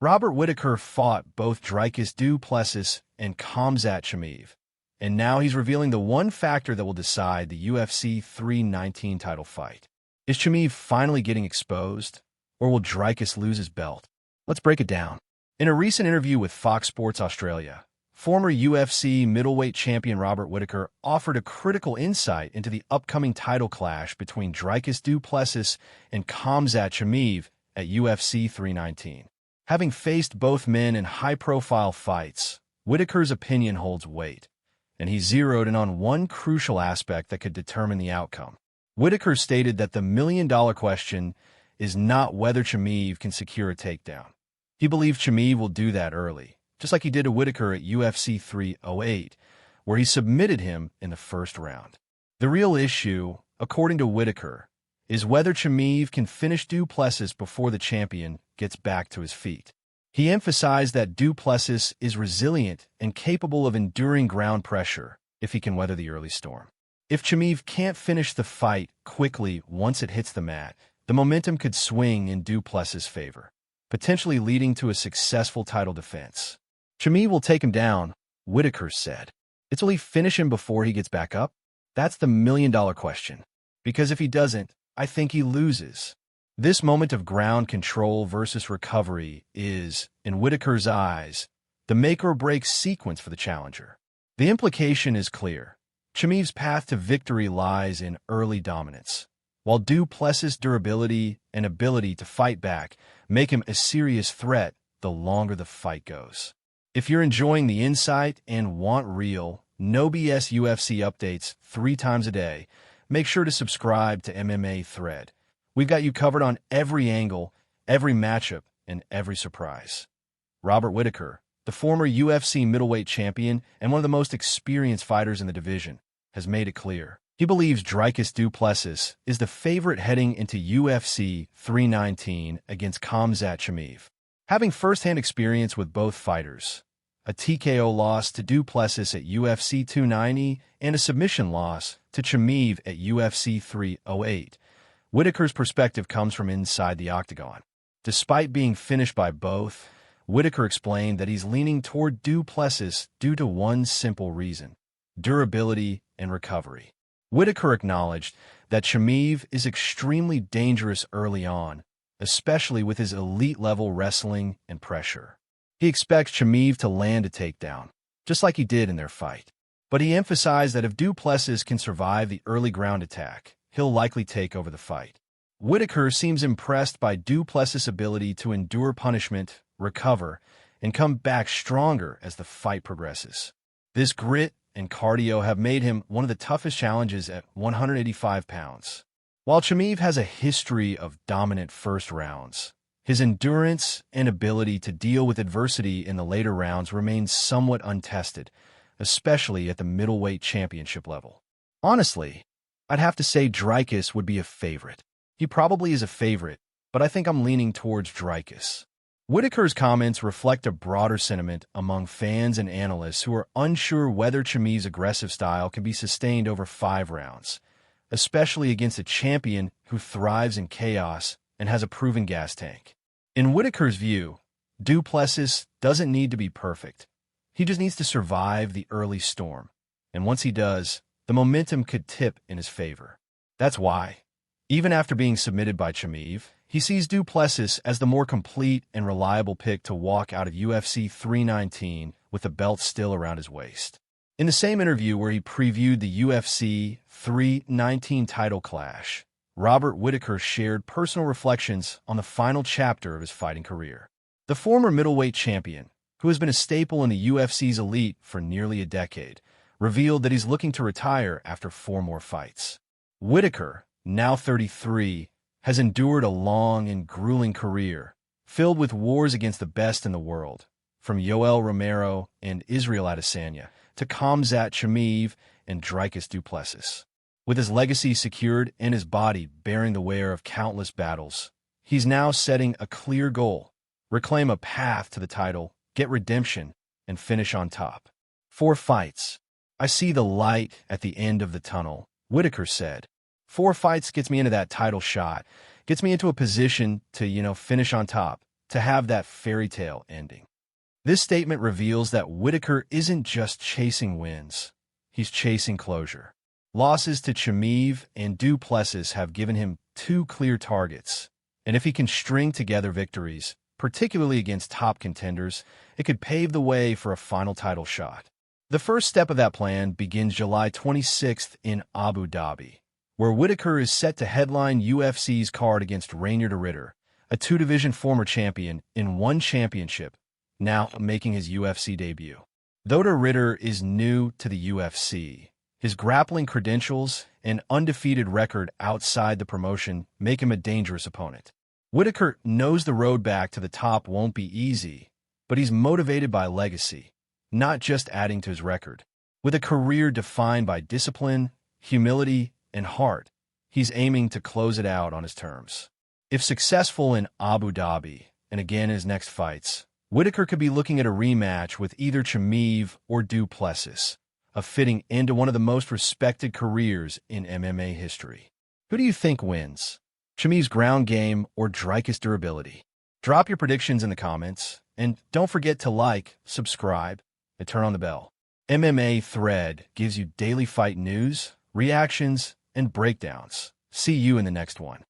Robert Whittaker fought both Dricus du Plessis and Khamzat Chimaev, and now he's revealing the one factor that will decide the UFC 319 title fight. Is Chimaev finally getting exposed, or will Dricus lose his belt? Let's break it down. In a recent interview with Fox Sports Australia, former UFC middleweight champion Robert Whittaker offered a critical insight into the upcoming title clash between Dricus du Plessis and Khamzat Chimaev at UFC 319. Having faced both men in high-profile fights, Whittaker's opinion holds weight, and he zeroed in on one crucial aspect that could determine the outcome. Whittaker stated that the million-dollar question is not whether Chimaev can secure a takedown. He believes Chimaev will do that early, just like he did to Whittaker at UFC 308, where he submitted him in the first round. The real issue, according to Whittaker, is whether Chimaev can finish du Plessis before the champion gets back to his feet. He emphasized that du Plessis is resilient and capable of enduring ground pressure if he can weather the early storm. If Chimaev can't finish the fight quickly once it hits the mat, the momentum could swing in du Plessis' favor, potentially leading to a successful title defense. Chimaev will take him down, Whittaker said. It's will he finish him before he gets back up? That's the million-dollar question. Because if he doesn't, I think he loses. This moment of ground control versus recovery is, in Whittaker's eyes, the make-or-break sequence for the challenger. The implication is clear. Chimaev's path to victory lies in early dominance, while du Plessis' durability and ability to fight back make him a serious threat the longer the fight goes. If you're enjoying the insight and want real, no BS UFC updates 3 times a day, make sure to subscribe to MMA Thread. We've got you covered on every angle, every matchup, and every surprise. Robert Whittaker, the former UFC middleweight champion and one of the most experienced fighters in the division, has made it clear. He believes Dricus du Plessis is the favorite heading into UFC 319 against Khamzat Chimaev. Having first-hand experience with both fighters, a TKO loss to du Plessis at UFC 290 and a submission loss to Chimaev at UFC 308, Whittaker's perspective comes from inside the octagon. Despite being finished by both, Whittaker explained that he's leaning toward du Plessis due to one simple reason: durability and recovery. Whittaker acknowledged that Chimaev is extremely dangerous early on, especially with his elite-level wrestling and pressure. He expects Chimaev to land a takedown, just like he did in their fight. But he emphasized that if du Plessis can survive the early ground attack, he'll likely take over the fight. Whittaker seems impressed by du Plessis' ability to endure punishment, recover, and come back stronger as the fight progresses. This grit and cardio have made him one of the toughest challenges at 185 pounds. While Chimaev has a history of dominant first rounds, his endurance and ability to deal with adversity in the later rounds remains somewhat untested, especially at the middleweight championship level. Honestly, I'd have to say Dricus would be a favorite. He probably is a favorite, but I think I'm leaning towards Dricus. Whittaker's comments reflect a broader sentiment among fans and analysts who are unsure whether Chimaev's aggressive style can be sustained over 5 rounds, especially against a champion who thrives in chaos and has a proven gas tank. In Whittaker's view, du Plessis doesn't need to be perfect. He just needs to survive the early storm, and once he does, the momentum could tip in his favor. That's why, even after being submitted by Chimaev, he sees du Plessis as the more complete and reliable pick to walk out of UFC 319 with the belt still around his waist. In the same interview where he previewed the UFC 319 title clash, Robert Whittaker shared personal reflections on the final chapter of his fighting career. The former middleweight champion, who has been a staple in the UFC's elite for nearly a decade, revealed that he's looking to retire after 4 more fights. Whittaker, now 33, has endured a long and grueling career, filled with wars against the best in the world, from Yoel Romero and Israel Adesanya to Khamzat Chimaev and Dricus du Plessis. With his legacy secured and his body bearing the wear of countless battles, he's now setting a clear goal: reclaim a path to the title, get redemption, and finish on top. 4 fights. I see the light at the end of the tunnel, Whittaker said. 4 fights gets me into that title shot, gets me into a position to, finish on top, to have that fairy tale ending. This statement reveals that Whittaker isn't just chasing wins, he's chasing closure. Losses to Chimaev and du Plessis have given him two clear targets, and if he can string together victories, particularly against top contenders, it could pave the way for a final title shot. The first step of that plan begins July 26th in Abu Dhabi, where Whittaker is set to headline UFC's card against Rainier de Ritter, a two-division former champion in one championship, now making his UFC debut. Though de Ritter is new to the UFC, his grappling credentials and undefeated record outside the promotion make him a dangerous opponent. Whittaker knows the road back to the top won't be easy, but he's motivated by legacy, not just adding to his record. With a career defined by discipline, humility, and heart, he's aiming to close it out on his terms. If successful in Abu Dhabi, and again in his next fights, Whittaker could be looking at a rematch with either Chimaev or du Plessis, a fitting end to one of the most respected careers in MMA history. Who do you think wins? Chimaev's ground game or Dricus' durability? Drop your predictions in the comments, and don't forget to like, subscribe, and turn on the bell. MMA Thread gives you daily fight news, reactions, and breakdowns. See you in the next one.